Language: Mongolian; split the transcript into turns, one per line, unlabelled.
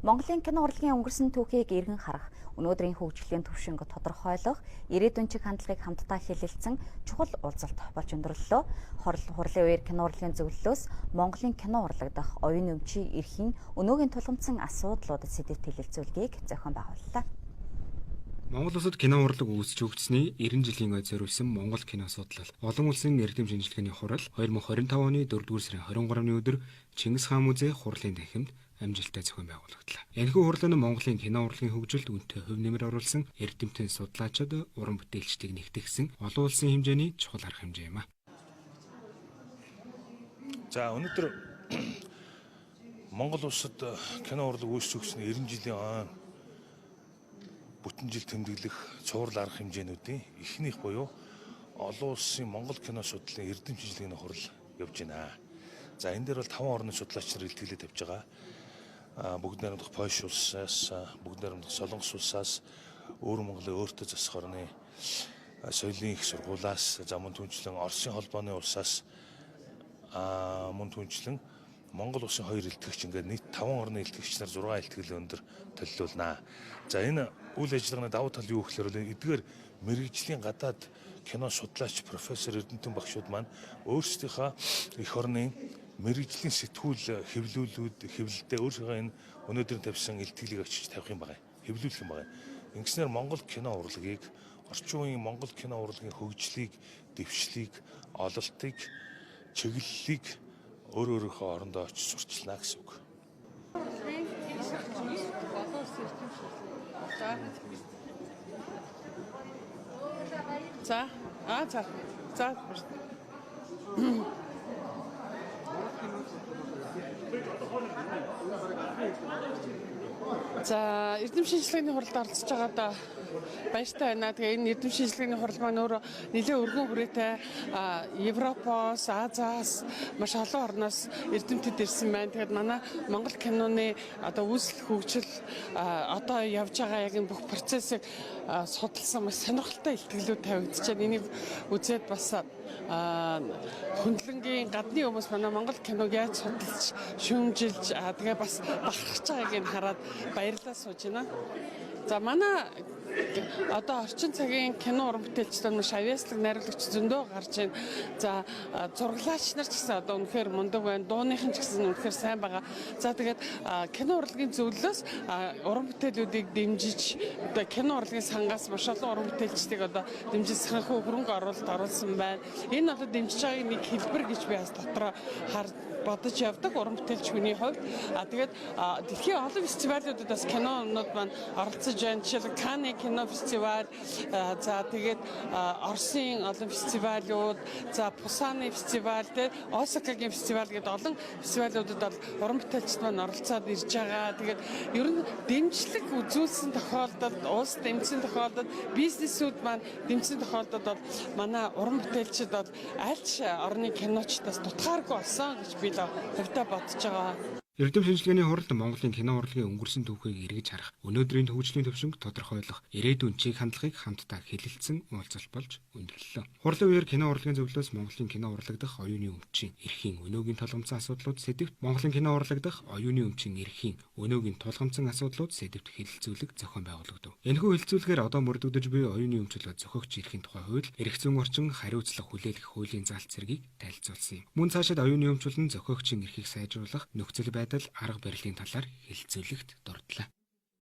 Монголын кино урлагийн өнгөрсөн түүхийг эргэн харах, өнөөдрийн хөгжлийн түвшинг тодорхойлох, ирээдүйн чиг хандлагыг хамтдаа хэлэлцэн чухал уулзалт болж өндөрлөлөө. Хурлын үеэр кино урлагийн зөвлөлөөс Монголын кино урлаг дахь оюун өмчийн эрхийн өнөөгийн тулгамдсан асуудлуудад сэдвт хэлэлцүүлгийг зохион байгууллаа.
Монгол улсад кино урлаг үүсч өгдсөний 90 жилийн ой зориулсан Монгол кино судлал олон улсын эрдэм шинжилгээний хурал 2025 оны 4-р сарын 23-ны өдөр Чингис хаан музей хурлын танхимд амжилттай зохион байгуулагдлаа. Энэхүү хурал нь Монголын кино урлагийн хөгжилд үнэтэй хөв нэмэр оруулсан эрдэмтэн судлаачид уран бүтээлчдийг нэгтгэсэн олон улсын хэмжээний чухал арга хэмжээ юм а.
За өнөөдөр Монгол улсад кино урлаг үүсч өгсөний 90 жилийн хойно бүтэн жил тэмдэглэх цуврал арга хэмжээнүүдийн эхнийх буюу олон улсын Монгол кино судлалын эрдэм шинжилгээний хурал явж байна. За энэ дээр бол 5 орны судлаач нар илтгэлээ тавьж байгаа. Бүгд найрамдах Польш улсаас, бүгд найрамдах Солонгос улсаас, Монголын өөртөө засах орны соёлын их сургуулиас, за мөн түнчлэн Оросын холбооны улсаас, мөн түнчлэн Монгол улсын 2 илтгэгч ингээд нийт 5 орны илтгэгч нар 6 илтгэл өндөр төлөвлөлнө. За энэ үйл ажиллагааны давуу тал юу гэхээр эдгээр мэрэгжлийн гадаад кино судлаач профессор эрдэмтэн багшууд маань өөрсдийнхөө эх орны мэрэгжлийн сэтгүүл хэвлэлдээ өөрсдөө энэ өнөөдөр тавьсан илтгэлийг очиж тавих юм байна. Хэвлүүлэх юм байна. Ингэснээр Монгол кино урлагийг орчин үеийн Монгол кино урлагийн хөгжлийг, дэвшлийг, ололтыг, чиглэлийг өөрийнхөө орондоо очиж сурчлаа гэсэн үг.
За. За, эрдэм шинжилгээний хуралд оролцож байгаадаа баяртай байна. Тэгээ энэ эрдэм шинжилгээний хурал маань өөрөө нэлээд өргөн хүрээтэй Европоос, Азиас маш олон орноос эрдэмтэд ирсэн байна. Тэгээд манай Монгол киноны одоо үүсэл хөгжил одоо явж байгаа яг энэ бүх процессыг судалсан маш сонирхолтой илтгэлүүд тавигдаж байна. Энийг үзээд бас хөндлөнгийн гадны хүмүүс манай Монгол киног яаж судалж, шүүмжилж тэгээ бас бахархаж байгааг нь хараад баярлалаа сууж байна. За манай одоо орчин цагийн кино уран бүтээлчдүүд маш авьяаслаг найруулагч зөндөө гарч байна. За зураглаач нар ч гэсэн одоо үнэхээр мундаг байна. Дууныхан ч гэсэн үнэхээр сайн байгаа. За тэгээд кино урлагийн зөвлөлөөс уран бүтээлүүдийг дэмжиж одоо кино урлагийн сангаас маш олон уран бүтээлчдийг одоо дэмжиж санхүү хөрөнгө оруулалт оруулсан байна. Энэ одоо дэмжиж байгааг нэг хэлбэр гэж би бас дотроо бодож явдаг уран бүтээлч хүний хувьд. Тэгээд дэлхийн олон фестивалуудад бас кинонууд маань оролцож байна. Жишээлбэл Канны кино фестиваль, за тэгээд Оросын олон фестивалууд, за Пусаны фестиваль, Осакагийн фестиваль гэдэг олон фестивалуудад бол уран бүтээлчид маань оролцоод ирж байгаа. Тэгээд ер нь дэмжлэг үзүүлсэн тохиолдолд, улс дэмжсэн тохиолдолд, бизнесүүд маань дэмжсэн тохиолдолд бол манай уран бүтээлчид бол аль ч орны киночдоос дутгааргүй болсон гэж би хувьдаа бодож байгаа.
Эрдэм шинжилгээний хуралд Монголын кино урлагийн өнгөрсөн түүхийг эргэж харах, өнөөдрийн хөгжлийн түвшинг тодорхойлох, ирээдүйн чиг хандлагыг хамтдаа хэлэлцэн уулзалт болж өндөрлөлөө. Хурлын үеэр кино урлагийн зөвлөлөөс Монголын кино урлаг дахь оюуны өмчийн эрхийн өнөөгийн тулгамдсан асуудлууд сэдвт Монголын кино урлаг дахь оюуны өмчийн эрхийн өнөөгийн тулгамдсан асуудлууд сэдвт хэлэлцүүлэг зохион байгуулагдав. Энэхүү хэлэлцүүлгээр одоо мөрдөгдөж буй оюуны өмчлөлөө зохиогч эрхийн тухай хууль, эрх зүйн орчин, хариуцлага хүлээх хуулийн залт зэргийг танилцуулсан юм. Мөн цаашид оюуны өмчлөл нь зохиогчийн эрхийг сайжруулах нөхцөл байдал, арга барилын талаар хэлэлцүүлэгт дурдлаа.